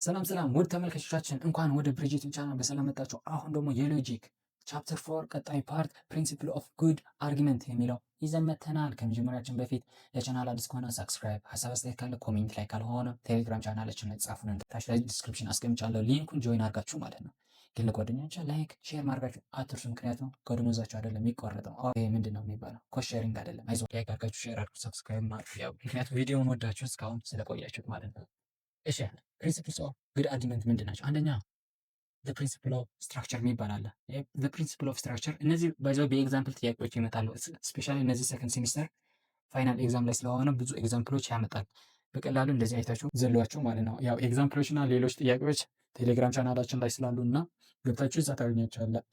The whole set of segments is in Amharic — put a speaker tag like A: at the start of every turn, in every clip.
A: ሰላም ውድ ተመልካቾቻችን እንኳን ወደ ብሪጅት ቻናል በሰላም መጣችሁ። አሁን ደግሞ የሎጂክ ቻፕተር 4 ቀጣይ ፓርት ፕሪንሲፕል ኦፍ ጉድ አርጊመንት የሚለው ይዘን መጥተናል። ከመጀመሪያችን በፊት ለቻናል አዲስ ከሆነ ሰብስክራይብ፣ ሀሳብ አስተያየት ካለ ኮሜንት ላይ፣ ካልሆነ ቴሌግራም ቻናላችን ላይ ጻፉን። ታች ላይ ዲስክሪፕሽን አስቀምጫለሁ፣ ሊንኩን ጆይን አድርጋችሁ ማለት ነው። ግን ለጓደኞቻችሁ ላይክ ሼር ማድረጋችሁ አትርሱ፣ ምክንያቱም ከደሞዛችሁ አይደለም የሚቆረጠው። ይሄ ምንድን ነው የሚባለው? ኮስት ሼሪንግ አይደለም። አይዞ ላይክ አድርጋችሁ ሼር አድርጋችሁ ሰብስክራይብ ማድረግ ያው ምክንያቱም ቪዲዮውን ወዳችሁ እስካሁን ስለቆያችሁት ማለት ነው። እሺ ፕሪንሲፕልስ ኦፍ ጉድ አርጊመንት ምንድን ናቸው? አንደኛ ፕሪንሲፕል ኦፍ ስትራክቸር የሚባል አለ። ፕሪንሲፕል ኦፍ ስትራክቸር እነዚህ ባይዘው በኤግዛምፕል ጥያቄዎች ይመጣሉ። ስፔሻሊ እነዚህ ሰከንድ ሴሚስተር ፋይናል ኤግዛም ላይ ስለሆነ ብዙ ኤግዛምፕሎች ያመጣል። በቀላሉ እንደዚህ አይታችሁ ዘሏቸው ማለት ነው። ያው ኤግዛምፕሎች እና ሌሎች ጥያቄዎች ቴሌግራም ቻናላችን ላይ ስላሉ እና ገብታችሁ እዛ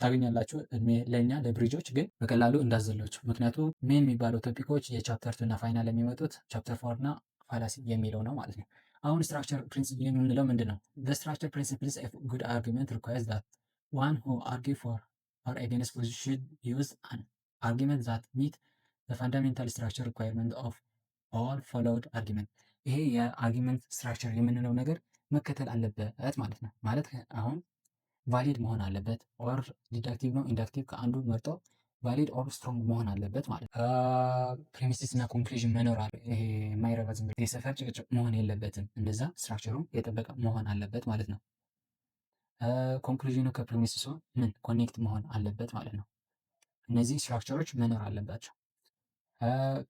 A: ታገኛላችሁ። እድሜ ለእኛ ለብሪጆች ግን በቀላሉ እንዳዘሏቸው። ምክንያቱም ሜን የሚባለው ቶፒኮች የቻፕተር 2 እና ፋይናል የሚመጡት ቻፕተር 4 እና ፋላሲ የሚለው ነው ማለት ነው። አሁን ስትራክቸር ፕሪንሲፕል የምንለው ምንድን ነው? ስትራክቸር ፕሪንሲፕልስ ኦፍ ጉድ አርጊመንት ሪኳየርስ ዛት ዋን ሁ አርጊው ፎር ኦር አጌንስት ፖዚሽን ሹድ ዩዝ አን አርጊመንት ዛት ሚት ዘ ፋንዳሜንታል ስትራክቸር ሪኳየርመንት ኦፍ ኦል ፎሎውድ አርጊመንት። ይሄ የአርጊመንት ስትራክቸር የምንለው ነገር መከተል አለበት ማለት ነው። ማለት አሁን ቫሊድ መሆን አለበት፣ ኦር ዲዳክቲቭ ነው ኢንዳክቲቭ ከአንዱ መርጦ ቫሊድ ኦር ስትሮንግ መሆን አለበት ማለት ነው። ፕሪሚሲስ እና ኮንክሉዥን መኖር አለ። ይሄ የማይረባ ዝም ብሎ የሰፈር ጭቅጭቅ መሆን የለበትም። እንደዛ ስትራክቸሩ የጠበቀ መሆን አለበት ማለት ነው። ኮንክሉዥኑ ከፕሪሚሲሱ ምን ኮኔክት መሆን አለበት ማለት ነው። እነዚህ ስትራክቸሮች መኖር አለባቸው።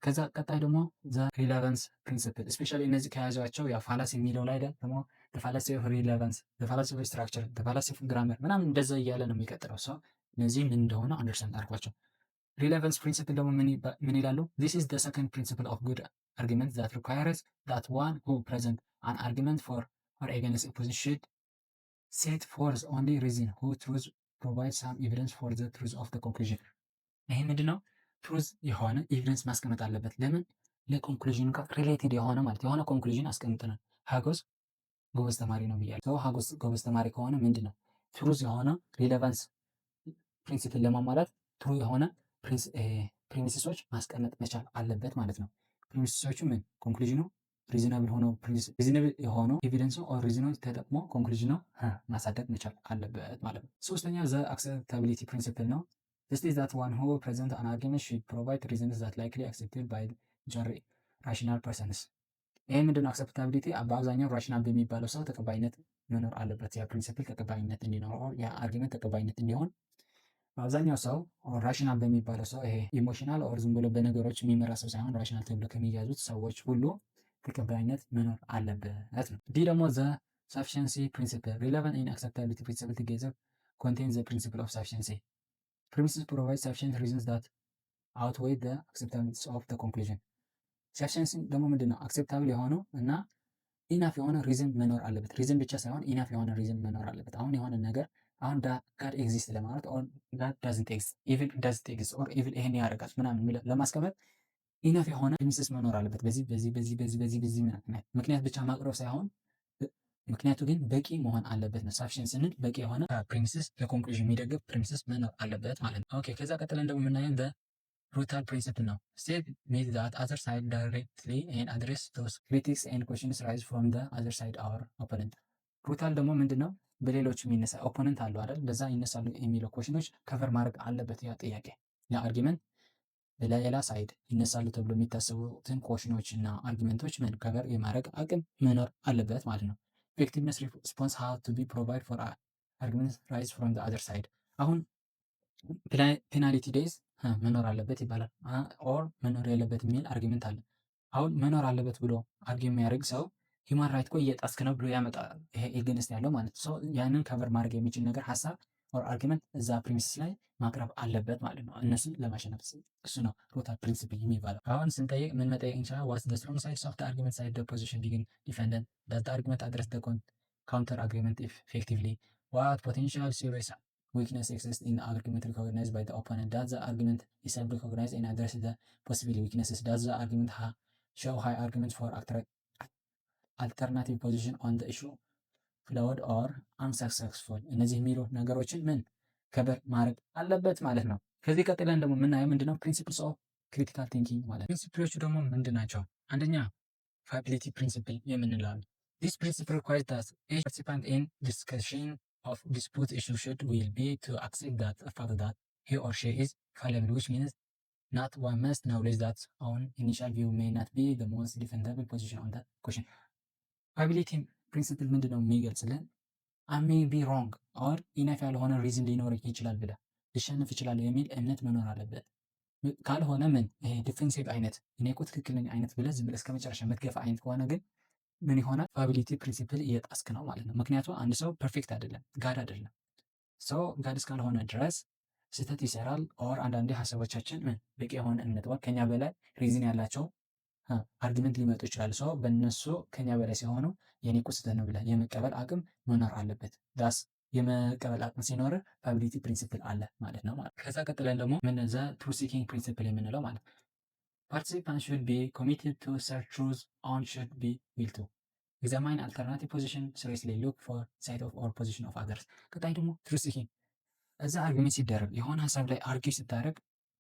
A: ከዛ ቀጣይ ደግሞ ዘ ሪሌቫንስ ፕሪንሲፕል ስፔሻሊ እነዚህ ከያዟቸው ያ ፋላሲ የሚለው ላይ ደግሞ ፋላሲ ኦፍ ሪሌቫንስ፣ ፋላሲ ኦፍ ስትራክቸር፣ ፋላሲ ኦፍ ግራመር ምናምን እንደዛ እያለ ነው የሚቀጥለው ሰው። እነዚህ ምን እንደሆነ አንደርስታንድ አድርጓቸው። ሪሌቫንስ ፕሪንሲፕል ደግሞ ምን ይላሉ? ዚስ ኢዝ ዘ ሰከንድ ፕሪንሲፕል ኦፍ ጉድ አርጊመንት ዛት ሪኳየርስ ዛት ዋን ሁ ፕሬዘንት አን አርጊመንት ፎር ኦር አጌንስት ኦፖዚሽን ሹድ ሴት ፎርዝ ኦንሊ ሪዝን ሁ ትሩዝ ፕሮቫይድ ሳም ኤቪደንስ ፎር ዘ ትሩዝ ኦፍ ዘ ኮንክሉዥን። ይሄ ምንድነው? ትሩዝ የሆነ ኤቪደንስ ማስቀመጥ አለበት። ለምን? ለኮንክሉዥን ጋር ሪሌትድ የሆነ ማለት የሆነ ኮንክሉዥን አስቀምጠናል። ሀጎስ ጎበዝ ተማሪ ነው ብያለሁ። ሀጎስ ጎበዝ ተማሪ ከሆነ ምንድነው ትሩዝ የሆነ ሪሌቫንስ ፕሪንሲፕል ለማሟላት ትሩ የሆነ ፕሪሚሲሶች ማስቀመጥ መቻል አለበት ማለት ነው። ፕሪሚሲሶቹ ምን ኮንክሉዥኑ ሪዝናብል ሆኖ ሪዝናብል የሆነው ኤቪደንስ ኦር ሪዝኖ ተጠቅሞ ኮንክሉዥኑ ማሳደግ መቻል አለበት ማለት ነው። ሶስተኛ ዘ አክሴፕታቢሊቲ ፕሪንሲፕል ነው። This is that one who present an argument should provide reasons that likely accepted by general rational persons። ይህ ምንድነው? አክሴፕታቢሊቲ በአብዛኛው ራሽናል በሚባለው ሰው ተቀባይነት መኖር አለበት። ያ ፕሪንሲፕል ተቀባይነት እንዲኖረው ያ አርጊመንት ተቀባይነት እንዲሆን በአብዛኛው ሰው ራሽናል በሚባለው ሰው ይሄ ኢሞሽናል ኦር ዝም ብሎ በነገሮች የሚመራ ሰው ሳይሆን ራሽናል ተብሎ ከሚያዙት ሰዎች ሁሉ ተቀባይነት መኖር አለበት ነው። ዲ ደግሞ ዘ ሳፊሽንሲ ፕሪንሲፕል ሪሌቫንት ኢን አክሴፕታቢሊቲ ፕሪንሲፕል ቱጌዘር ኮንቴን ዘ ፕሪንሲፕል ኦፍ ሳፊሽንሲ ፕሪሚሲስ ፕሮቫይድ ሳፊሽንት ሪዝንስ ዳት አውትዌይ ዘ አክሴፕታቢሊቲ ኦፍ ዘ ኮንክሉዥን። ሳፊሽንሲ ደግሞ ምንድን ነው? አክሴፕታብል የሆነው እና ኢናፍ የሆነ ሪዝን መኖር አለበት። ሪዝን ብቻ ሳይሆን ኢናፍ የሆነ ሪዝን መኖር አለበት። አሁን የሆነ ነገር አሁን ጋድ ኤግዚስት ለማለት ኦር ጋድ ዳዝንት ኤግዚስት ኢቪል ዳዝንት ኤግዚስት ኦር ኢቪል ይሄን ያደርጋል ምናምን ለማስቀመጥ ኢናፍ የሆነ ፕሪሚሲስ መኖር አለበት። በዚህ ምክንያት ብቻ ማቅረብ ሳይሆን ምክንያቱ ግን በቂ መሆን አለበት ነው። ሳፊሽንት ስንል በቂ የሆነ ፕሪሚሲስ ለኮንክሉዥን የሚደግፍ ፕሪሚሲስ መኖር አለበት ማለት ነው። ኦኬ ከዛ ቀጥለን ደግሞ የምናየው ሩታል ፕሪንሲፕል ነው። ስቴት ሜድ ዛት አዘር ሳይድ ዳይሬክትሊ ኤንድ አድሬስ ዶስ ክሪቲክስ ኤንድ ኮሽንስ ራይዝ ፍሮም ዘ አዘር ሳይድ አወር ኦፖነንት። ሩታል ደግሞ ምንድን ነው? በሌሎች የሚነሳ ኦፖነንት አለው አይደል? በዛ ይነሳሉ የሚለው ኮሽኖች ከቨር ማድረግ አለበት። ያ ጥያቄ ያ አርጊመንት በሌላ ሳይድ ይነሳሉ ተብሎ የሚታሰቡትን ኮሽኖች እና አርጊመንቶች ምን ከቨር የማድረግ አቅም መኖር አለበት ማለት ነው። ኢፌክቲቭነስ ሪስፖንስ ሃው ቱ ቢ ፕሮቫይድ ፎር አርጊመንት ራይዝ ፍሮም ዘ አዘር ሳይድ። አሁን ፔናልቲ ዴይዝ መኖር አለበት ይባላል። ኦር መኖር የለበት የሚል አርጊመንት አለ። አሁን መኖር አለበት ብሎ አርጊ የሚያደርግ ሰው ሂውማን ራይት እኮ እየጣስክ ነው ብሎ ያመጣ ይሄ ኤገንስት ያለው ማለት ነው። ያንን ከቨር ማድረግ የሚችል ነገር ሀሳብ ኦር አርጊመንት እዛ ፕሪሚስ ላይ ማቅረብ አለበት ማለት ነው። እነሱን ለማሸነፍ እሱ ነው ሩታል ፕሪንሲፕል የሚባለው። አሁን ስንጠይቅ ምን መጠየቅ እንችላለን? ዋትስ ዘ ስትሮንግ ሳይድስ ኦፍ ዘ አርጊመንት ሳይድ ዘ ፖዚሽን ቢግን ዲፌንደንት ዳዝ ዘ አርጊመንት አድረስ ዘ ካውንተር አርጊመንት ኢፌክቲቭሊ ዋት ፖቴንሻል ሲሪየስ weakness exists in the argument recognized by the opponent. Does the argument is self-recognized and address the possible weaknesses? Does the argument show high arguments for alternative position on the issue? Flawed or unsuccessful? እነዚህ የሚሉ ነገሮችን ምን ከበር ማድረግ አለበት ማለት ነው። ከዚህ ቀጥለን ደግሞ የምናየው ምንድነው? ፕሪንሲፕልስ ኦፍ ክሪቲካል ቲንኪንግ ማለት ፕሪንሲፕሎቹ ደግሞ ምንድን ናቸው? አንደኛ ፋቢሊቲ ፕሪንሲፕል የምንለው This principle requires that each participant in discussion of dispute issue should will be to accept that the fact that he or she is fallible, which means not one must acknowledge that own initial view may not be the most defendable position on that question. Fallibility principle ምንድን ነው የሚገልጽልን? I may be wrong or ኢነፍ ያልሆነ ሪዝን ሊኖር ይችላል ብለህ ሊሸንፍ ይችላል የሚል እምነት መኖር አለበት። ካልሆነ ምን ይሄ ዲፌንሲቭ አይነት እኔ እኮ ትክክል ነኝ አይነት ብለህ ዝም ብለህ እስከ መጨረሻ የምትገፋ አይነት ከሆነ ግን ምን ይሆናል? ፋቢሊቲ ፕሪንሲፕል እየጣስክ ነው ማለት ነው። ምክንያቱም አንድ ሰው ፐርፌክት አይደለም፣ ጋድ አይደለም። ሰው ጋድ እስካልሆነ ድረስ ስህተት ይሰራል። ኦር አንዳንዴ ሀሳቦቻችን በቂ የሆነ እምነት ወር ከኛ በላይ ሪዝን ያላቸው አርጊመንት ሊመጡ ይችላሉ። ሰው በእነሱ ከኛ በላይ ሲሆኑ የኔ እኮ ስህተት ነው ብለህ የመቀበል አቅም መኖር አለበት። ዳስ የመቀበል አቅም ሲኖር ፋቢሊቲ ፕሪንሲፕል አለ ማለት ነው። ከዛ ቀጥለን ደግሞ ምን ዘ ትሩዝ ሲኪንግ ፕሪንሲፕል የምንለው ማለት ነው። Participants should be committed to search truth and should be will to examine alternative position, seriously look for side of or position of others። ቀጣይ ደግሞ ትሩዝ ሲኪንግ እዛ አርጊመንት ሲደረግ የሆነ ሀሳብ ላይ አርጊ ስታደርግ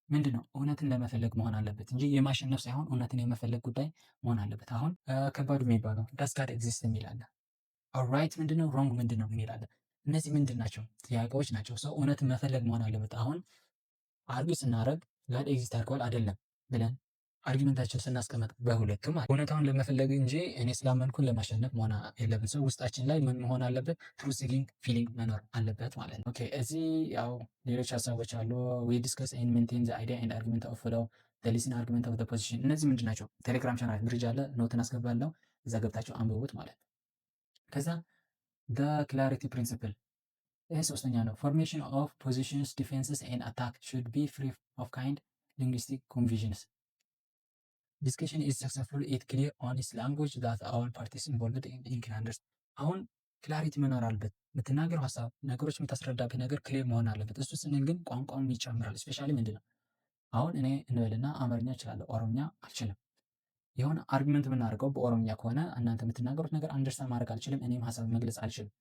A: ምንድን ነው እውነትን ለመፈለግ መሆን አለበት እንጂ የማሸነፍ ሳይሆን እውነትን የመፈለግ ጉዳይ መሆን አለበት። አሁን ከባዱ የሚባለው ዳስ ጋድ ኤግዚስት የሚላለ ራይት ምንድን ነው ሮንግ ምንድን ነው የሚላለ እነዚህ ምንድን ናቸው? ጥያቄዎች ናቸው። ሰው እውነትን መፈለግ መሆን አለበት። አሁን አርጊ ስናደርግ ጋድ ኤግዚስት አድርገዋል አይደለም ብለን አርጊመንታችን ስናስቀመጥ በሁለቱም እውነታውን ለመፈለግ እንጂ እኔ ስላመንኩን ለማሸነፍ መሆን የለብን። ሰው ውስጣችን ላይ ምን መሆን አለበት? ትሩዝ ሲኪንግ ፊሊንግ መኖር አለበት ማለት ነው። ኦኬ እዚህ ያው ሌሎች ሀሳቦች አሉ። ዊ ዲስከስ ኤንድ ሜንቴን ዘ አይዲያ ኤንድ አርጊመንት ኦፍ ፍሎው ዘ ሊስን አርጊመንት ኦፍ ዘ ፖዚሽን። እነዚህ ምንድን ናቸው? ቴሌግራም ቻናል ብሪጅ አለ፣ ኖትን አስገባለሁ፣ እዛ ገብታችሁ አንብቡት ማለት ነው። ከዛ ዘ ክላሪቲ ፕሪንሲፕል ይህ ሶስተኛ ነው። ፎርሜሽን ኦፍ ፖዚሽንስ ዲፌንስስ ኤንድ አታክ ሹድ ቢ ፍሪ ኦፍ ካይንድ ሊንግዊስቲክ ኮንፊዥንስ ዲስከሽን ኢዝ ሰክሰስፉል ኢት ክሊር ኦንስት ላንጉጅ ዛት ኦል ፓርቲስ ኢንቮልቭድ ኢን ካን አንደርስታንድ። አሁን ክላሪቲ መኖር አለበት። የምትናገረው ሀሳብ ነገሮች የምታስረዳበት ነገር ክሊር መሆን አለበት። እሱ ስንል ግን ቋንቋውን ይጨምራል። ስፔሻሊ ምንድን ነው አሁን እኔ እንበልና አማርኛ እችላለሁ፣ ኦሮምኛ አልችልም። የሆነ አርጊመንት የምናደርገው በኦሮምኛ ከሆነ እናንተ የምትናገሩት ነገር አንደርስታንድ ማድረግ አልችልም፣ እኔም ሀሳብ መግለጽ አልችልም።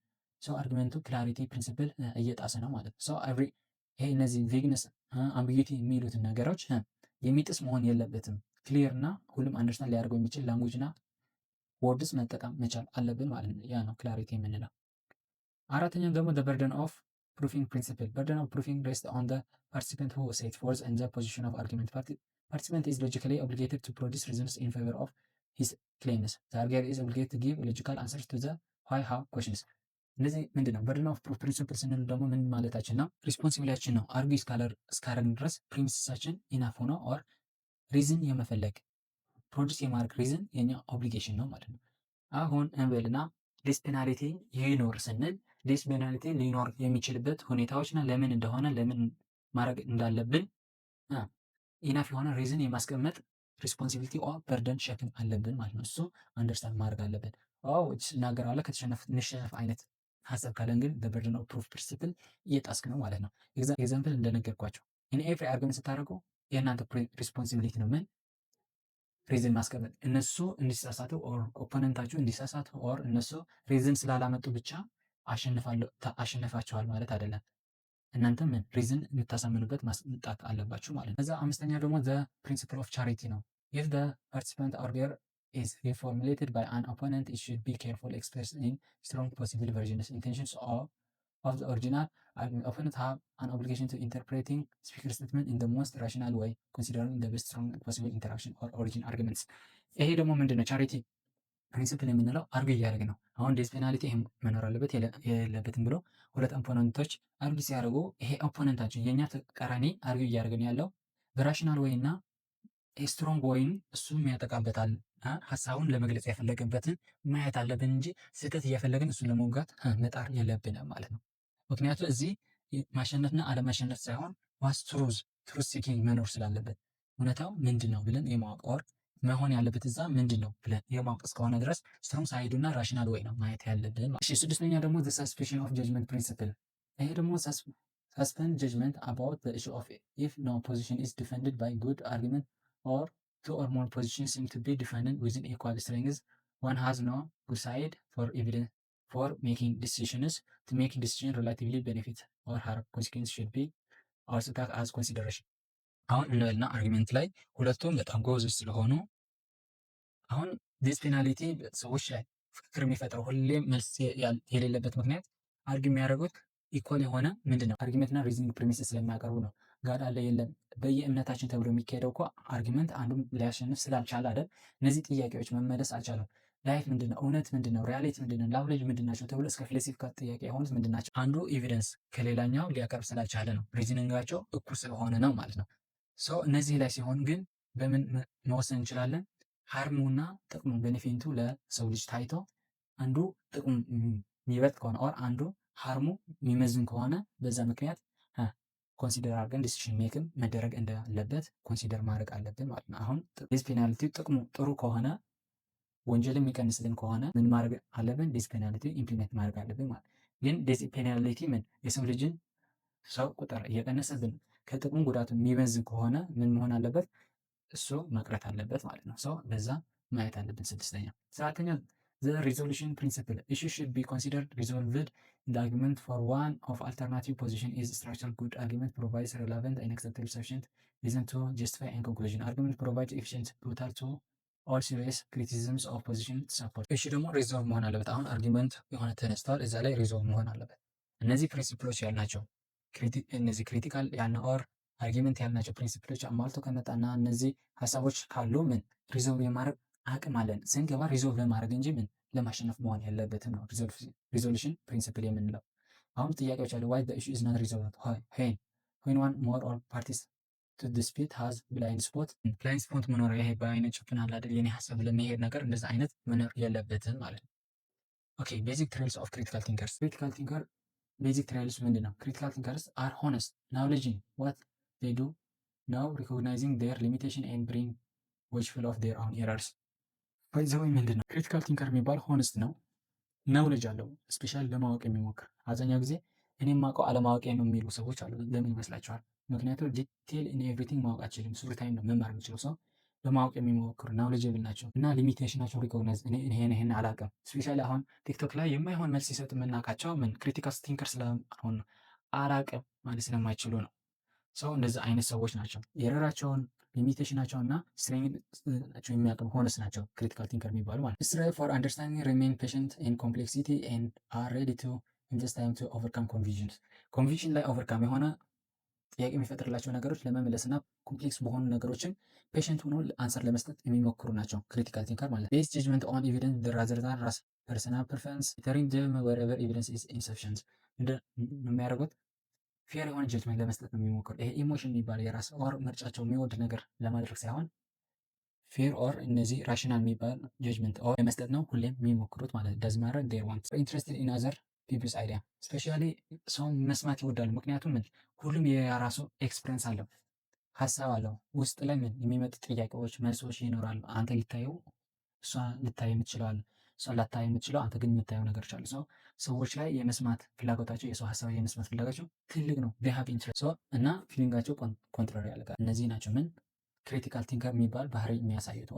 A: ሰው አርጊመንቱ ክላሪቲ ፕሪንሲፕል እየጣሰ ነው ማለት ነው። ሰው ይሄ እነዚህ ቪግነስ አምቢጊቲ የሚሉትን ነገሮች የሚጥስ መሆን የለበትም። ክሊር እና ሁሉም አንደርስታንድ ሊያደርገው የሚችል ላንጉጅ እና ወርድስ መጠቀም መቻል አለብን ማለት ነው። ያ ነው ክላሪቲ የምንለው። አራተኛው ደግሞ በርደን ኦፍ ፕሩፊንግ ፕሪንሲፕል። በርደን ኦፍ ፕሩፊንግ ሬስት ኦን ዘ ፓርቲሲፐንት ሁ ሴት ፎርዝ ኢን ዘ ፖዚሽን ኦፍ አርጊመንት። ፓርቲሲፐንት ኢዝ ሎጂካሊ ኦብሊጌትድ ቱ ፕሮዲስ ሪዝንስ ኢን ፌቨር ኦፍ ሂዝ ክሌምስ። ዘ አርጊየር ኢዝ ኦብሊጌትድ ቱ ጊቭ ሎጂካል አንሰርስ ቱ ዘ ዋይ ሃው ኩዌሽንስ። እነዚህ ምንድን ነው? በርደን ኦፍ ፕሩፍ ፕሪንሲፕል ስንል ደግሞ ምን ማለታችን ነው? ሪስፖንሲቢሊቲያችን ነው። አርጊ እስካረግን ድረስ ፕሪሚስሳችን ኢናፍ ሆኖ ኦር ሪዝን የመፈለግ ፕሮዲስ የማድረግ ሪዝን የኛ ኦብሊጌሽን ነው ማለት ነው። አሁን እንበልና ዲስ ፔናልቲ ይኖር ስንል ዲስ ፔናልቲ ሊኖር የሚችልበት ሁኔታዎችና ለምን እንደሆነ ለምን ማድረግ እንዳለብን ኢናፍ የሆነ ሪዝን የማስቀመጥ ሪስፖንሲቢሊቲ ኦር በርደን ሸክም አለብን ማለት ነው። እሱ አንደርስታንድ ማድረግ አለብን። እናገራለሁ ከተሸነፍ እንሸነፍ አይነት ሀሳብ ካለን ግን በበርደን ኦፍ ፕሩፍ ፕሪንሲፕል እየጣስክ ነው ማለት ነው። ኤግዛምፕል እንደነገርኳቸው እኔ ኤቭሪ አርጊመንት ስታደርገው የእናንተ ሪስፖንሲቢሊቲ ነው ምን ሪዝን ማስቀመጥ። እነሱ እንዲሳሳቱ ኦር ኦፖነንታችሁ እንዲሳሳቱ ኦር እነሱ ሪዝን ስላላመጡ ብቻ አሸነፋቸዋል ማለት አይደለም። እናንተ ምን ሪዝን የምታሳምኑበት ማስመጣት አለባችሁ ማለት ነው። ከዛ አምስተኛ ደግሞ ዘ ፕሪንሲፕል ኦፍ ቻሪቲ ነው። ኢፍ ዘ ፓርቲሲፓንት አርጊየር is reformulated by an opponent, it should be carefully expressed in strong possible versions. Intentions of the original opponent have an obligation to interpreting speaker statement in the most rational way, considering the best strong possible interaction or origin arguments. ይሄ ደግሞ ምንድነው? ቻሪቲ ፕሪንሲፕል የምንለው አርግ እያደረግ ነው። አሁን ዲስ ፔናልቲ ይሄ መኖር አለበት የለበትም ብሎ ሁለት ኦፖነንቶች አርግ ሲያደርጉ ይሄ ኦፖነንታችን የኛ ተቃራኒ አርግ እያደረግን ያለው በራሽናል ወይ እና ስትሮንግ ወይም እሱም ያጠቃበታል ሀሳቡን ለመግለጽ የፈለገበትን ማየት አለብን እንጂ ስህተት እየፈለግን እሱን ለመውጋት መጣር የለብንም ማለት ነው። ምክንያቱም እዚህ ማሸነፍና አለማሸነፍ ሳይሆን ዋስ ትሩዝ ሲኪንግ መኖር ስላለበት እውነታው ምንድን ነው ብለን የማወቅ ኦር መሆን ያለበት እዛ ምንድን ነው ብለን የማወቅ እስከሆነ ድረስ ስትሮንግ ሳይዱና ራሽናል ወይ ነው ማየት ያለብን። ስድስተኛ ደግሞ ሰስፔንሽን ኦፍ ጀጅመንት ፕሪንሲፕል። ይሄ ደግሞ ሰስፔንድ ጀጅመንት አባውት ዘ ኢሹ ኦፍ ኢፍ ኖ ፖዚሽን ኢዝ ዲፌንድድ ባይ ጉድ አርጊመንት or two or more positions seem to be defended within equal strengths. One has no good side for evidence for making decisions. To make decision relatively benefit or harm consequence should be also taken as consideration. አሁን እንበልና አርጊመንት ላይ ሁለቱም በጣም ጎበዞች ስለሆኑ አሁን ዲስ ፔናልቲ ሰዎች ላይ ፍክክር የሚፈጥረው ሁሌም መልስ የሌለበት ምክንያት አርጊው የሚያደርጉት ኢኳል የሆነ ምንድን ነው አርጊመንትና ሪዝኒንግ ፕሪሚስ ስለሚያቀርቡ ነው። ጋድ አለ የለም በየእምነታችን ተብሎ የሚካሄደው እኮ አርጊመንት አንዱም ሊያሸንፍ ስላልቻለ አይደል? እነዚህ ጥያቄዎች መመለስ አልቻለም። ላይፍ ምንድን ነው? እውነት ምንድን ነው? ሪያሊቲ ምንድን ነው? ላቭ ምንድን ናቸው ተብሎ እስከ ፊሎሶፊካል ጥያቄ የሆኑት ምንድን ናቸው? አንዱ ኤቪደንስ ከሌላኛው ሊያቀርብ ስላልቻለ ነው። ሪዝኒንጋቸው እኩል ስለሆነ ነው ማለት ነው። ሰው እነዚህ ላይ ሲሆን ግን በምን መወሰን እንችላለን? ሀርሙና ጥቅሙ ቤኔፊቱ ለሰው ልጅ ታይቶ አንዱ ጥቅሙ የሚበልጥ ከሆነ ኦር አንዱ ሀርሙ የሚመዝን ከሆነ በዛ ምክንያት ኮንሲደር አድርገን ዲሲሽን ሜክም መደረግ እንዳለበት ኮንሲደር ማድረግ አለብን ማለት ነው። አሁን ዲስ ፔናልቲ ጥቅሙ ጥሩ ከሆነ ወንጀል የሚቀንስልን ከሆነ ምን ማድረግ አለብን? ዲስ ፔናልቲ ኢምፕሊሜንት ማድረግ አለብን ማለት ግን ዲስ ፔናልቲ ምን የሰው ልጅን ሰው ቁጥር እየቀነሰብን ከጥቅሙ ጉዳቱ የሚመዝን ከሆነ ምን መሆን አለበት? እሱ መቅረት አለበት ማለት ነው። ሰው በዛ ማየት አለብን። ስድስተኛ ሰባተኛ the resolution principle issue should be considered resolved the argument for one of alternative position is structural good argument provides relevant and acceptable sufficient reason to justify and conclusion argument provides efficient total to all serious criticisms of position support እሺ ደግሞ ሪዞልቭ መሆን አለበት። አሁን አርጊመንት የሆነ ተነስቷል፣ እዛ ላይ ሪዞልቭ መሆን አለበት። እነዚህ ፕሪንሲፕሎች ያልናቸው እነዚህ ክሪቲካል ያልነ ኦር አርጊመንት ያልናቸው ፕሪንሲፕሎች አሟልቶ ከመጣና እነዚህ ሀሳቦች ካሉ ምን ሪዞልቭ የማድረግ አቅም አለን ስንገባ ሪዞልቭ ለማድረግ እንጂ ምን ለማሸነፍ መሆን ያለበትም ነው ሪዞሉሽን ፕሪንሲፕል የምንለው። አሁን ጥያቄዎች አሉ። ዋይ ኢሹ ኢዝ ናት ሪዞልቭድ ዌን ዋን ሞር ኦር ፓርቲስ ቱ ዲስፒት ሃዝ ብላይንድ ስፖት ብላይንድ ስፖት መኖር ይሄ በአይነት ጭፍን አለ አይደል የኔ ሀሳብ ለመሄድ ነገር እንደዛ አይነት መኖር የለበትም ማለት ነው። ኦኬ ቤዚክ ትሬልስ ኦፍ ክሪቲካል ቲንከርስ ክሪቲካል ቲንከር ቤዚክ ትሬልስ ምንድን ነው? ክሪቲካል ቲንከርስ አር ሆነስት ናውሌጂንግ ዋት ዴይ ዱ ናው ሪኮግናይዚንግ ዴር ሊሚቴሽን ኤንድ ብሪንግ ዎችፉል ኦፍ ዴር ኦውን ኤረርስ ባይዘወይ ምንድን ነው ክሪቲካል ቲንከር የሚባል ሆነስት ነው፣ ናውሌጅ አለው፣ ስፔሻል ለማወቅ የሚሞክር አብዛኛው ጊዜ እኔ የማውቀው አለማወቅ ነው የሚሉ ሰዎች አሉ። ለምን ይመስላችኋል? ምክንያቱም ዲቴል ኢን ኤቭሪቲንግ ማወቅ አልችልም፣ ሱሪ ታይም ነው መማር የምችለው ሰው በማወቅ የሚሞክሩ ናውሌጅብል ናቸው እና ሊሚቴሽናቸው ሪኮግናይዝ ይሄን አላውቅም። ስፔሻሊ አሁን ቲክቶክ ላይ የማይሆን መልስ ሲሰጡ የምናውቃቸው ምን ክሪቲካል ቲንከር ስለሆኑ አላውቅም ማለት ስለማይችሉ ነው። ሰው እንደዚህ አይነት ሰዎች ናቸው። የረራቸውን ሊሚቴሽናቸው እና ስትሬንግናቸው የሚያውቁ ሆነስ ናቸው ክሪቲካል ቲንከር የሚባሉ ማለት ነው። ስትራይቭ ፎር አንደርስታንዲንግ ሪሜን ፔሽንት ኢን ኮምፕሌክሲቲ ኤንድ አር ሬዲ ቱ ኢንቨስት ታይም ቱ ኦቨርካም ኮንፊዥንስ ኮንፊዥን ላይ ኦቨርካም የሆነ ጥያቄ የሚፈጥርላቸው ነገሮች ለመመለስ እና ኮምፕሌክስ በሆኑ ነገሮችን ፔሽንት ሆኖ አንሰር ለመስጠት የሚሞክሩ ናቸው ክሪቲካል ቲንከር ማለት ነው። ቤዝ ጀጅመንት ኦን ኤቪደንስ ራዘር ዛን ራስ ፐርሰናል ፕሬፈረንስ ቲተሪንግ ደም ወሬቨር ኤቪደንስ ኢዝ ኢንሰፊሽንት የሚያደርጉት ፌር የሆነ ጀጅመንት ለመስጠት ነው የሚሞክሩ። ይሄ ኢሞሽን የሚባለው የራስ ኦር ምርጫቸው የሚወድ ነገር ለማድረግ ሳይሆን ፌር ኦር እነዚህ ራሽናል የሚባል ጀጅመንት ኦር ለመስጠት ነው ሁሌም የሚሞክሩት ማለት ዳዝ ማተር ዴር ዋንት ኢንትረስትድ ኢን አዘር ፒፕልስ አይዲያ ስፔሻሊ ሰውን መስማት ይወዳሉ። ምክንያቱም ምን ሁሉም የራሱ ኤክስፒሪየንስ አለው፣ ሀሳብ አለው። ውስጥ ላይ ምን የሚመጡ ጥያቄዎች መልሶች ይኖራሉ። አንተ ሊታየው እሷ ልታይ የምትችለዋል፣ እሷ ላታይ የምትችለው አንተ ግን የምታየው ነገሮች አሉ። ሰዎች ላይ የመስማት ፍላጎታቸው የሰው ሀሳብ የመስማት ፍላጎታቸው ትልቅ ነው። ሀብ ኢንትረስት እና ፊሊንጋቸው ኮንትሮል ያደርጋል። እነዚህ ናቸው ምን ክሪቲካል ቲንከር የሚባል ባህሪ የሚያሳዩት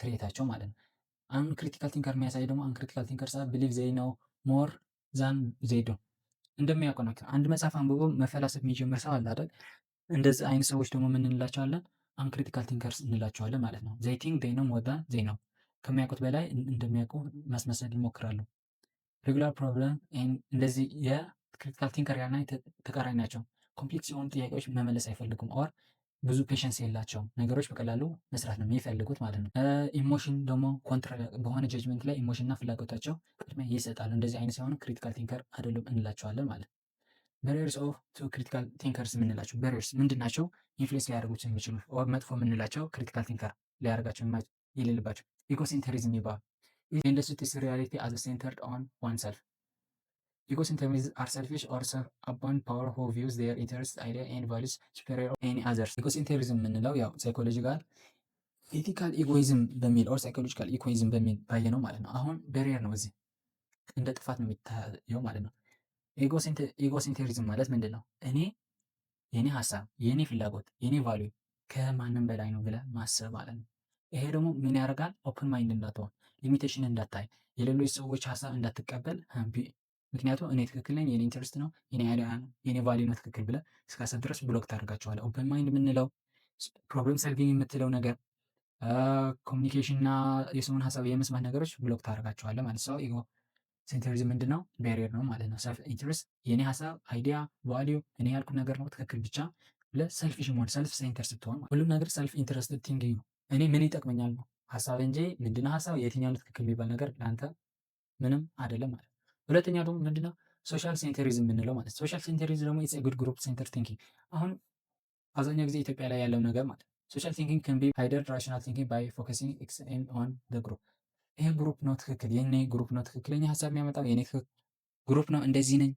A: ትሬታቸው ማለት ነው። አን ክሪቲካል ቲንከር የሚያሳይ ደግሞ አን ክሪቲካል ቲንከር ብሊቭ ዘይ ነው ሞር ዛን ዜዶ እንደሚያውቁ ነው። አንድ መጽሐፍ አንብቦ መፈላሰፍ የሚጀምር ሰው አለ አይደል? እንደዚህ አይነት ሰዎች ደግሞ ምን እንላቸዋለን? አንክሪቲካል ቲንከርስ እንላቸዋለን ማለት ነው። ዘይ ቲንክ ዘይ ነው ሞር ዛን ዘይ ነው ከሚያውቁት በላይ እንደሚያውቁ ማስመሰል ይሞክራሉ። ሬጉላር ፕሮብለም እንደዚህ የክሪቲካል ቲንከር ያልና ተቃራኒ ናቸው። ኮምፕሌክስ የሆኑ ጥያቄዎች መመለስ አይፈልጉም ኦር ብዙ ፔሽንስ የላቸውም። ነገሮች በቀላሉ መስራት ነው የሚፈልጉት ማለት ነው። ኢሞሽን ደግሞ ኮንትሮል በሆነ ጀጅመንት ላይ ኢሞሽንና ፍላጎታቸው ቅድሚያ ይሰጣሉ። እንደዚህ አይነት ሲሆኑ ክሪቲካል ቲንከር አይደሉም እንላቸዋለን ማለት ነው። በሪየርስ ኦፍ ቱ ክሪቲካል ቲንከርስ የምንላቸው በሪየርስ ምንድን ናቸው? ኢንፍሉዌንስ ሊያደርጉት የሚችሉ መጥፎ የምንላቸው ክሪቲካል ቲንከር ሊያደርጋቸው የሌለባቸው ኢጎሴንተሪዝም ይባላል። ኢንደስትሪስ ሪያሊቲ አዝ ሴንተርድ ኦን ዋን ሰልፍ ኢጎሴንተሪዝም አር ሰልፊሽ ኦር አባን ፓወር ሁ ቪውስ ዜር ኢንተረስት አይዲያ ኤንድ ቫሉስ ሱፔሪየር ኤኒ አዘርስ። ኢጎሴንተሪዝም የምንለው ያው ሳይኮሎጂካል ኤቲካል ኢጎይዝም በሚል ኦር ሳይኮሎጂካል ኢጎይዝም በሚል ባየ ነው ማለት ነው። አሁን በሪየር ነው፣ እዚህ እንደ ጥፋት ነው የሚታየው ማለት ነው። ኢጎሴንተሪዝም ማለት ምንድን ነው? እኔ የኔ ሀሳብ፣ የኔ ፍላጎት፣ የኔ ቫሉዩ ከማንም በላይ ነው ብለህ ማሰብ ማለት ነው። ይሄ ደግሞ ምን ያደርጋል? ኦፕን ማይንድ እንዳትሆን፣ ሊሚቴሽን እንዳታይ፣ የሌሎች ሰዎች ሀሳብ እንዳትቀበል። ምክንያቱም እኔ ትክክል ነኝ፣ የኔ ኢንተረስት ነው፣ የኔ አይዲያ ነው፣ የኔ ቫሊዩ ነው ትክክል ብለህ እስካሰብ ድረስ ብሎክ ታደርጋቸዋለህ። ኦፕን ማይንድ የምንለው ፕሮብለም ሰልቪንግ የምትለው ነገር ኮሚኒኬሽን እና የሰውን ሀሳብ የመስማት ነገሮች ብሎክ ታደርጋቸዋለህ ማለት ሰው ኢጎ ሴንተሪዝም ምንድን ነው? ቤሪየር ነው ማለት ነው። ሰልፍ ኢንትረስት የኔ ሀሳብ፣ አይዲያ፣ ቫሊዩ እኔ ያልኩት ነገር ነው ትክክል ብቻ ለሰልፊሽ መሆን ሰልፍ ሴንተር ስትሆን ሁሉም ነገር ሰልፍ ኢንትረስትድ ቲንኪንግ ነው። እኔ ምን ይጠቅመኛል ነው ሀሳብ እንጂ ምንድነው ሀሳብ የትኛው ነው ትክክል የሚባል ነገር ለአንተ ምንም አይደለም ማለት ነው። ሁለተኛ ደግሞ ምንድነው ሶሻል ሴንተሪዝም የምንለው ማለት ነው። ሶሻል ሴንተሪዝም ደግሞ ኢትስ ጉድ ግሩፕ ሴንተር ቲንኪንግ አሁን አብዛኛው ጊዜ ኢትዮጵያ ላይ ያለው ነገር ማለት ሶሻል ቲንኪንግ ካን ቢ ሃይደር ራሽናል ቲንኪንግ ባይ ፎከሲንግ ኤክስኤም ኦን ዘ ግሩፕ። ይሄ ግሩፕ ነው ትክክል፣ የኔ ግሩፕ ነው ትክክለኛ ሀሳብ የሚያመጣው የኔ ግሩፕ ነው፣ እንደዚህ ነኝ።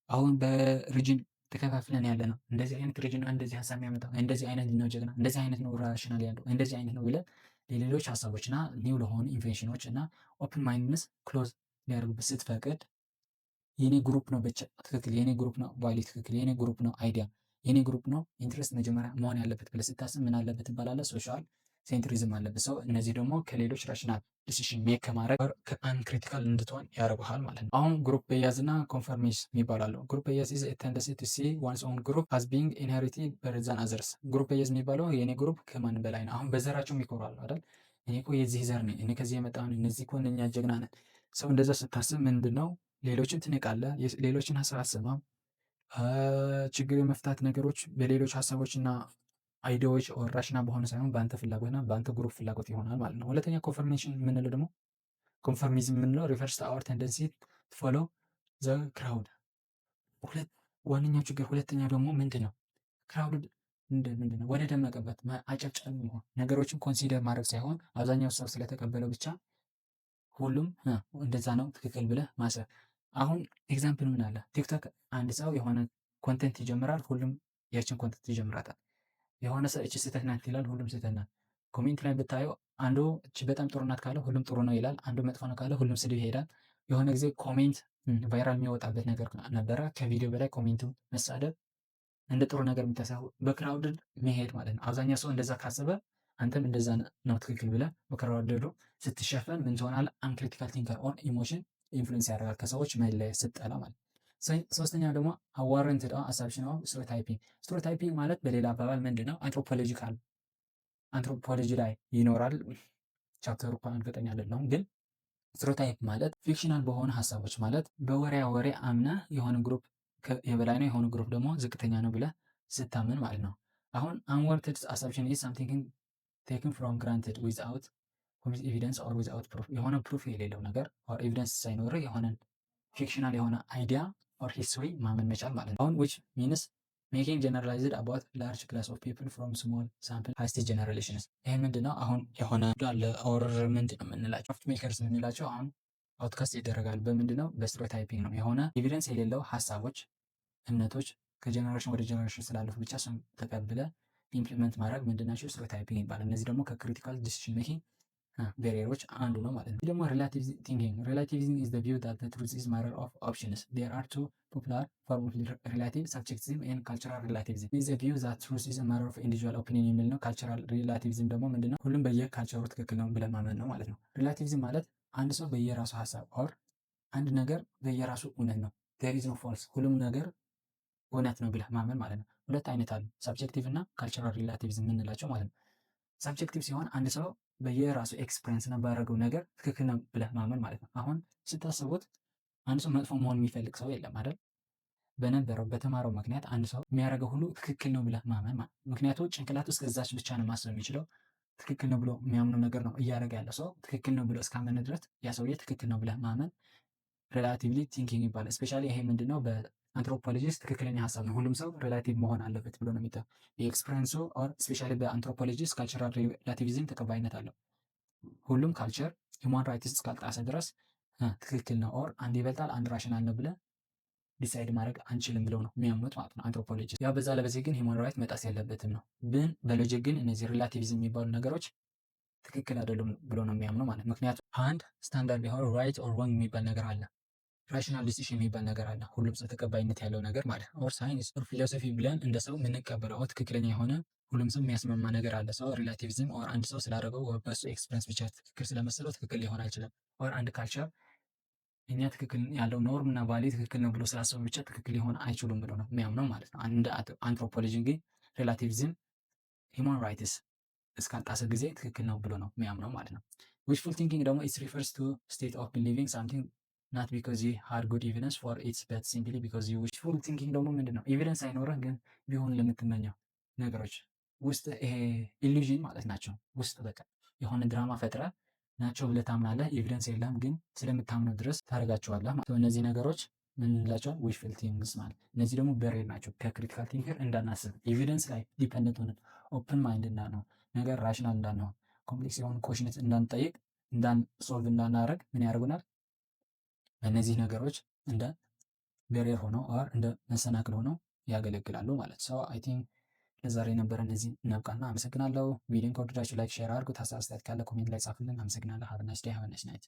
A: አሁን በሪጅን ተከፋፍለን ያለ ነው። እንደዚህ አይነት ሪጅን ነው እንደዚህ ሀሳብ የሚያመጣው፣ እንደዚህ አይነት ነው ጀግና፣ እንደዚህ አይነት ነው ራሽናል ያለው፣ እንደዚህ አይነት ነው ብለን ለሌሎች ሀሳቦች እና ኒው ለሆኑ ኢንቬንሽኖች እና ኦፕን ማይንድነስ ክሎዝ ሊያደርጉበት ስትፈቅድ የኔ ግሩፕ ነው ብቻ ትክክል፣ የኔ ግሩፕ ነው ቫልዩ ትክክል፣ የኔ ግሩፕ ነው አይዲያ፣ የኔ ግሩፕ ነው ኢንትረስት መጀመሪያ መሆን ያለበት ብለህ ስታስብ ምን አለበት ትባላለህ? ሶሻል ሴንትሪዝም አለበት ሰው። እነዚህ ደግሞ ከሌሎች ራሽናል ዲሲሽን ሜክ ከማድረግ አንክሪቲካል እንድትሆን ያደርጉሃል ማለት ነው። አሁን ግሩፕ በያዝ እና ኮንፈርሜሽን የሚባላሉ። ግሩፕ በያዝ ኢዝ ቴንደንሲ ቱ ሲ ዋንስ ኦን ግሩፕ አዝ ቢንግ ኢንሄሪትድ በተር ዛን አዘርስ። ግሩፕ በያዝ የሚባለው የኔ ግሩፕ ከማን በላይ ነው። አሁን በዘራቸው ይኮራሉ አይደል? እኔ እኮ የዚህ ዘር ነኝ፣ እኔ ከዚህ የመጣ ነኝ፣ እነዚህ እኮ እነኛ ጀግና ነን። ሰው እንደዛ ስታስብ ምንድን ነው ሌሎችን ትንቃለህ፣ ሌሎችን ሀሳብ አትሰማም። ችግር የመፍታት ነገሮች በሌሎች ሀሳቦችና አይዲያዎች ራሽናል በሆነ ሳይሆን በአንተ ፍላጎትና በአንተ ግሩፕ ፍላጎት ይሆናል ማለት ነው። ሁለተኛ ኮንፈርሜሽን የምንለው ደግሞ ኮንፈርሚዝም የምንለው ሪቨርስ አወር ቴንደንሲ ፎሎ ዘ ክራውድ። ዋነኛው ችግር ሁለተኛ ደግሞ ምንድን ነው? ክራውድ ምንድን ነው? ወደ ደመቀበት አጨብጫቢ መሆን፣ ነገሮችን ኮንሲደር ማድረግ ሳይሆን አብዛኛው ሰው ስለተቀበለው ብቻ ሁሉም እንደዛ ነው ትክክል ብለህ ማሰብ። አሁን ኤግዛምፕል ምን አለ? ቲክቶክ አንድ ሰው የሆነ ኮንተንት ይጀምራል፣ ሁሉም ያችን ኮንተንት ይጀምራታል። የሆነ ሰው እቺ ስህተት ናት ይላል፣ ሁሉም ስህተት ናት። ኮሜንት ላይ ብታየው አንዱ እቺ በጣም ጥሩ ናት ካለ ሁሉም ጥሩ ነው ይላል፣ አንዱ መጥፎ ነው ካለ ሁሉም ስድብ ይሄዳል። የሆነ ጊዜ ኮሜንት ቫይራል የሚወጣበት ነገር ነበረ፣ ከቪዲዮ በላይ ኮሜንቱ መሳደብ እንደ ጥሩ ነገር የሚታሰቡ በክራውድ መሄድ ማለት ነው። አብዛኛው ሰው እንደዛ ካሰበ አንተም እንደዛ ነው ትክክል ብለህ በክራውድ ስትሸፈን ምን ትሆናለህ? አንክሪቲካል ቲንከር ኦን ኢሞሽን ኢንፍሉዌንስ ያደርጋል፣ ከሰዎች መለየት ስትጠላ ማለት ነው። ሶስተኛው ደግሞ አዋረንትድ አሳምፕሽን ኦፍ ስቴሪዮታይፒንግ። ስቴሪዮታይፒንግ ማለት በሌላ አባባል ምንድን ነው? አንትሮፖሎጂ ላይ ይኖራል። ቻፕተሩ እንኳን እርግጠኛ አይደለሁም፣ ግን ስቴሪዮታይፕ ማለት ፊክሽናል በሆነ ሀሳቦች ማለት በወሬ አምነህ የሆነ ግሩፕ የበላይ ነው የሆነ ግሩፕ ደግሞ ዝቅተኛ ነው ብለህ ስታምን ማለት ነው። አሁን አንዋንትድ አሳምፕሽን ኢዝ ሳምቲንግ ቴክን ፍሮም ግራንትድ ዊዝአውት ኤቪደንስ ኦር ዊዝአውት ፕሩፍ። የሆነ ፕሩፍ የሌለው ነገር ኦር ኤቪደንስ ሳይኖር የሆነን ፊክሽናል የሆነ አይዲያ ኦር ሂስትሪ ማመን መቻል ማለት ነው። አሁን ዊች ሚንስ ሜኪንግ ጀነራላይዝድ አባውት ላርጅ ክላስ ኦፍ ፒፕል ፍሮም ስሞል ሳምፕል ሃይስቲ ጀነራሌሽንስ። ይህ ምንድነው? አሁን የሆነ ዳለ ኦር ምንድነው የምንላቸው ሶፍት ሜከርስ የምንላቸው አሁን አውትካስት ይደረጋል። በምንድነው? በስቴሪዮታይፒንግ ነው። የሆነ ኤቪደንስ የሌለው ሀሳቦች፣ እምነቶች ከጀነሬሽን ወደ ጀነሬሽን ስላለፉ ብቻ ስም ተቀብለ ኢምፕሊመንት ማድረግ ምንድናቸው? ስቴሪዮታይፒንግ ይባላል። እነዚህ ደግሞ ከክሪቲካል ዲሲሽን ሜኪንግ ቤሪየሮች አንዱ ነው ማለት ነው። ደግሞ ሪላቲቭ ቲንኪንግ። ሪላቲቪዝም ኢዝ ዘ ቪው ዛት ዘ ትሩዝ ኢዝ ማተር ኦፍ ኦፕሽንስ ዜር አር ቱ ፖፑላር ፎርም ኦፍ ሪላቲቭ ሰብጀክቲቪዝም ኤንድ ካልቸራል ሪላቲቪዝም። ኢዝ ዘ ቪው ዛት ትሩዝ ኢዝ ማተር ኦፍ ኢንዲቪጁዋል ኦፒኒየን የሚል ነው። ካልቸራል ሪላቲቪዝም ደግሞ ምንድነው? ሁሉም በየካልቸሩ ትክክል ነው ብለን ማመን ነው ማለት ነው። ሪላቲቪዝም ማለት አንድ ሰው በየራሱ ሀሳብ ኦር አንድ ነገር በየራሱ እውነት ነው፣ ዜር ኢዝ ኖ ፎልስ፣ ሁሉም ነገር እውነት ነው ብለህ ማመን ማለት ነው። ሁለት አይነት አሉ፣ ሰብጀክቲቭ እና ካልቸራል ሪላቲቪዝም የምንላቸው ማለት ነው። ሰብጀክቲቭ ሲሆን አንድ ሰው በየራሱ ኤክስፒሪየንስ እና ባደረገው ነገር ትክክል ነው ብለህ ማመን ማለት ነው። አሁን ስታስቡት አንድ ሰው መጥፎ መሆን የሚፈልግ ሰው የለም አይደል? በነበረው በተማረው ምክንያት አንድ ሰው የሚያደርገው ሁሉ ትክክል ነው ብለህ ማመን ማለት ምክንያቱ ጭንቅላት ውስጥ እዛች ብቻ ነው ማሰብ የሚችለው ትክክል ነው ብሎ የሚያምነው ነገር ነው እያደረገ ያለ ሰው ትክክል ነው ብሎ እስካመነ ድረስ ያ ሰውዬ ትክክል ነው ብለህ ማመን ሬላቲቭሊ ቲንኪንግ ይባላል። ስፔሻሊ ይሄ ምንድነው በአንትሮፖሎጂስት ትክክለኛ ሀሳብ ነው። ሁሉም ሰው ሬላቲቭ መሆን አለበት ብሎ ነው የሚጠው የኤክስፒሪየንሱ ኦር ስፔሻሊ በአንትሮፖሎጂስት ካልቸራል ሪላቲቪዝም ተቀባይነት አለው። ሁሉም ካልቸር ሂውማን ራይትስ እስካልጣሰ ድረስ ትክክል ነው ኦር አንድ ይበልጣል አንድ ራሽናል ነው ብለህ ዲሳይድ ማድረግ አንችልም ብለው ነው የሚያምኑት ማለት ነው አንትሮፖሎጂ። ያው በዛ ለበዚህ ግን ሂውማን ራይት መጣስ የለበትም ነው። ግን በሎጂክ ግን እነዚህ ሪላቲቪዝም የሚባሉ ነገሮች ትክክል አይደሉም ብሎ ነው የሚያምኑ ማለት ምክንያቱም አንድ ስታንዳርድ የሆነ ራይት ኦር ሮንግ የሚባል ነገር አለ፣ ራሽናል ዲሲሽን የሚባል ነገር አለ፣ ሁሉም ሰው ተቀባይነት ያለው ነገር ማለት ነው። ኦር ሳይንስ ኦር ፊሎሶፊ ብለን እንደ ሰው የምንቀበለው ትክክለኛ የሆነ ሁሉም ሰው የሚያስማማ ነገር አለ። ሰው ሪላቲቪዝም ኦር አንድ ሰው ስላደረገው በሱ ኤክስፒሪየንስ ብቻ ትክክል ስለመሰለው ትክክል ሊሆን አይችልም። ኦር አንድ ካልቸር እኛ ትክክል ያለው ኖርም እና ቫሊ ትክክል ነው ብሎ ስላሰቡ ብቻ ትክክል ሊሆን አይችሉም ብሎ ነው የሚያምነው ማለት ነው። አንድ አንትሮፖሎጂ ግን ሪላቲቪዝም ሂውማን ራይትስ እስካልጣሰ ጊዜ ትክክል ነው ብሎ ነው የሚያምነው ማለት ነው። ዊሽፉል ቲንኪንግ ደግሞ ኢትስ ሪፈርስ ቱ ስቴት ኦፍ ቢሊቪንግ ሳምቲንግ ናት ቢኮዝ ዩ ሃድ ጉድ ኤቪደንስ ፎር ኢትስ በት ሲምፕሊ ቢኮዝ ዩ ዊሽ። ዊሽፉል ቲንኪንግ ደግሞ ምንድን ነው? ኤቪደንስ አይኖረህ ግን ቢሆን ለምትመኘው ነገሮች ውስጥ ይሄ ኢሉዥን ማለት ናቸው። ውስጥ በቃ የሆነ ድራማ ፈጥረ ናቸው ብለህ ታምናለህ። ኤቪደንስ የለም ግን ስለምታምነው ድረስ ታደርጋቸዋለህ ማለት ነው። እነዚህ ነገሮች ምን እንላቸዋል? ዊሽፉል ቲንክስ ማለት። እነዚህ ደግሞ በሬር ናቸው። ከክሪቲካል ቲንከር እንዳናስብ፣ ኤቪደንስ ላይ ዲፐንደንት ሆነን ኦፕን ማይንድ እንዳንሆን፣ ነገር ራሽናል እንዳንሆን፣ ኮምፕሌክስ የሆኑ ኮሽነት እንዳንጠይቅ፣ ሶልቭ እንዳናደርግ ምን ያደርጉናል? እነዚህ ነገሮች እንደ በሬር ሆነው ኦር እንደ መሰናክል ሆነው ያገለግላሉ ማለት ሰው። አይ ቲንክ ለዛሬ የነበረ እነዚህ እናብቃና አመሰግናለሁ። ቪዲዮን ከወደዳችሁ ላይክ፣ ሼር አድርጉት። ሀሳብ አስተያየት ካለ ኮሜንት ላይ ጻፉልን። አመሰግናለሁ። ሀብ ናይስ ዴይ፣ ሀብ ናይስ ናይት።